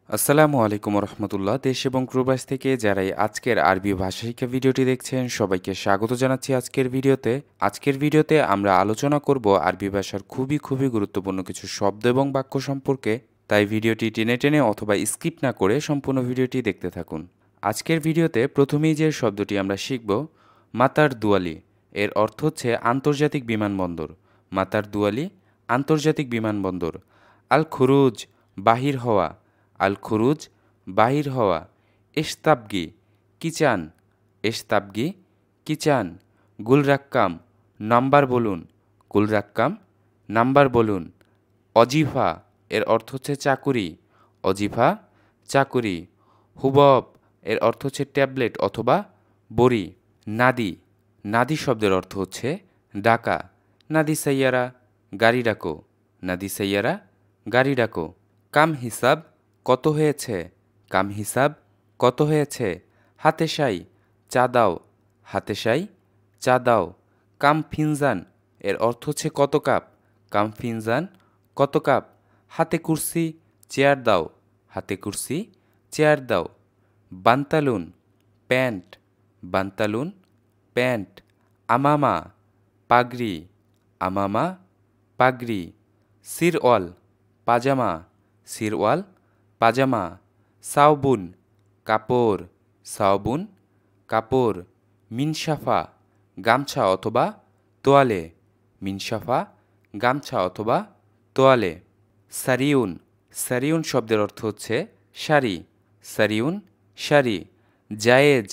আসসালামু আলাইকুম রহমতুল্লাহ। দেশ এবং প্রবাস থেকে যারাই আজকের আরবি ভাষা শিক্ষা ভিডিওটি দেখছেন সবাইকে স্বাগত জানাচ্ছি আজকের ভিডিওতে আমরা আলোচনা করব আরবি ভাষার খুবই গুরুত্বপূর্ণ কিছু শব্দ এবং বাক্য সম্পর্কে। তাই ভিডিওটি টেনে টেনে অথবা স্কিপ না করে সম্পূর্ণ ভিডিওটি দেখতে থাকুন। আজকের ভিডিওতে প্রথমেই যে শব্দটি আমরা শিখব মাতার দুয়ালি। এর অর্থ হচ্ছে আন্তর্জাতিক বিমানবন্দর। মাতার দুয়ালি আন্তর্জাতিক বিমানবন্দর। আল খুরুজ বাহির হওয়া। আল খুরুজ বাহির হওয়া। ইশতাবগি কিচান। ইশতাবগি কিচান। গুলরাক্কাম নাম্বার বলুন। গুলরাক্কাম নাম্বার বলুন। অজিফা এর অর্থ হচ্ছে চাকুরি। অজিফা চাকুরি। হুবব এর অর্থ হচ্ছে ট্যাবলেট অথবা বড়ি। নাদি নাদি শব্দের অর্থ হচ্ছে ডাকা। নাদি সাইয়ারা গাড়ি ডাকো। নাদি সাইয়ারা গাড়ি ডাকো। কাম হিসাব কত হয়েছে। কাম হিসাব কত হয়েছে। হাতে সাই চা দাও। হাতে সাই চা দাও। কাম ফিনজান এর অর্থ হচ্ছে কত কাপ। কাম ফিনজান কত কাপ। হাতে কুর্সি চেয়ার দাও। হাতে কুর্সি চেয়ার দাও। বান্তালুন প্যান্ট। বান্তালুন প্যান্ট। আমামা পাগড়ি। আমামা পাগড়ি। সিরওয়াল পাজামা। সিরওয়াল পাজামা। সাওবুন কাপড়। সাওবুন কাপড়। মিনসাফা গামছা অথবা তোয়ালে। মিনসাফা গামছা অথবা তোয়ালে। সারিউন সারিউন শব্দের অর্থ হচ্ছে শাড়ি। সারিউন শাড়ি। জায়েজ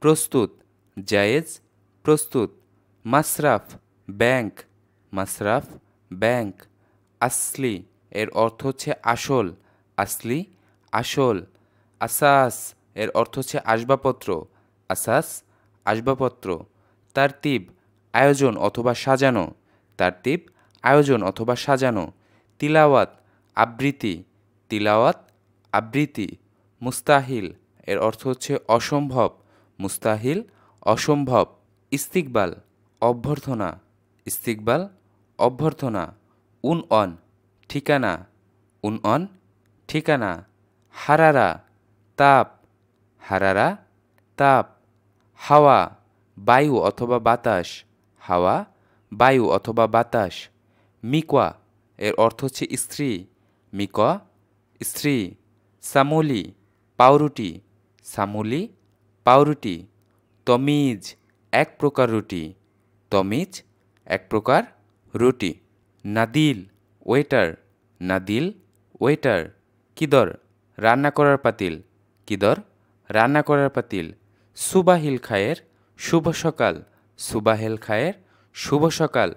প্রস্তুত। জায়েজ প্রস্তুত। মাসরাফ ব্যাংক। মাসরাফ ব্যাংক। আসলি এর অর্থ হচ্ছে আসল। আসলি আসল। আসাস এর অর্থ হচ্ছে আসবাবপত্র। আসাস আসবাবপত্র। তারতিব আয়োজন অথবা সাজানো। তারতিব আয়োজন অথবা সাজানো। তিলাওয়াত আবৃত্তি। তিলাওয়াত আবৃত্তি। মুস্তাহিল এর অর্থ হচ্ছে অসম্ভব। মুস্তাহিল অসম্ভব। ইস্তিকবাল অভ্যর্থনা। ইস্তিকবাল অভ্যর্থনা। অন ঠিকানা। অন ঠিকানা। হারারা তাপ। হারারা তাপ। হাওয়া বায়ু অথবা বাতাস। হাওয়া বায়ু অথবা বাতাস। মিকওয়া এর অর্থ হচ্ছে স্ত্রী। মিকওয়া স্ত্রী। সামুলি পাউরুটি। সামুলি পাউরুটি। তমিজ এক প্রকার রুটি। তমিজ এক প্রকার রুটি। নাদিল ওয়েটার। নাদিল ওয়েটার। কিদর রান্না করার পাতিল। কিদর রান্না করার পাতিল। সুবাহিল খায়ের শুভ সকাল। সুবাহিল খায়ের শুভ সকাল।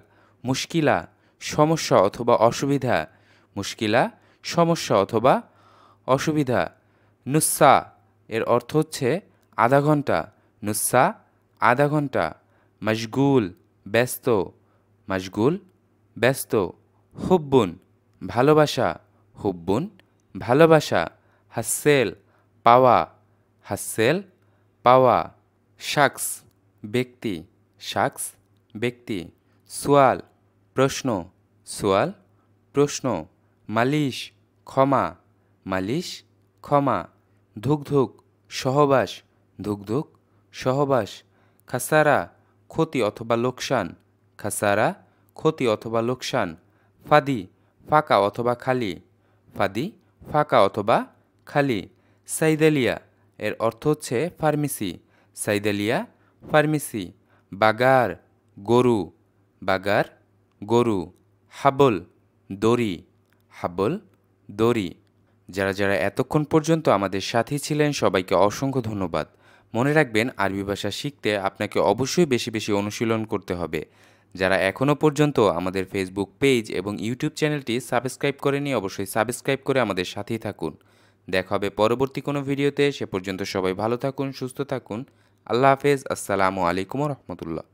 মুশকিলা সমস্যা অথবা অসুবিধা। মুশকিলা সমস্যা অথবা অসুবিধা। নুসা এর অর্থ হচ্ছে আধা ঘন্টা। নুসা আধা ঘন্টা। মশগুল ব্যস্ত। মশগুল ব্যস্ত। হুব্বুন ভালোবাসা। হুব্বুন ভালোবাসা। হাসেল পাওয়া। হাসেল পাওয়া। শাখস ব্যক্তি। শাখস ব্যক্তি। সুয়াল প্রশ্ন। সুয়াল প্রশ্ন। মালিশ ক্ষমা। মালিশ ক্ষমা। ধুকধুক সহবাস। ধুকধুক সহবাস। খাসারা ক্ষতি অথবা লোকসান। খাসারা ক্ষতি অথবা লোকসান। ফাদি ফাঁকা অথবা খালি। ফাদি ফাঁকা অথবা খালি। সাইদালিয়া এর অর্থ হচ্ছে ফার্মেসি। সাইদালিয়া ফার্মেসি। বাগার গরু। বাগার গরু। হাবল দড়ি। হাবল দড়ি। যারা এতক্ষণ পর্যন্ত আমাদের সাথেই ছিলেন সবাইকে অসংখ্য ধন্যবাদ। মনে রাখবেন আরবি ভাষা শিখতে আপনাকে অবশ্যই বেশি অনুশীলন করতে হবে। যারা এখনও পর্যন্ত আমাদের ফেসবুক পেজ এবং ইউটিউব চ্যানেলটি সাবস্ক্রাইব করেনি অবশ্যই সাবস্ক্রাইব করে আমাদের সাথেই থাকুন। দেখা হবে পরবর্তী কোনো ভিডিওতে। সে পর্যন্ত সবাই ভালো থাকুন সুস্থ থাকুন। আল্লাহ হাফেজ। আসসালামু আলাইকুম রহমতুল্লাহ।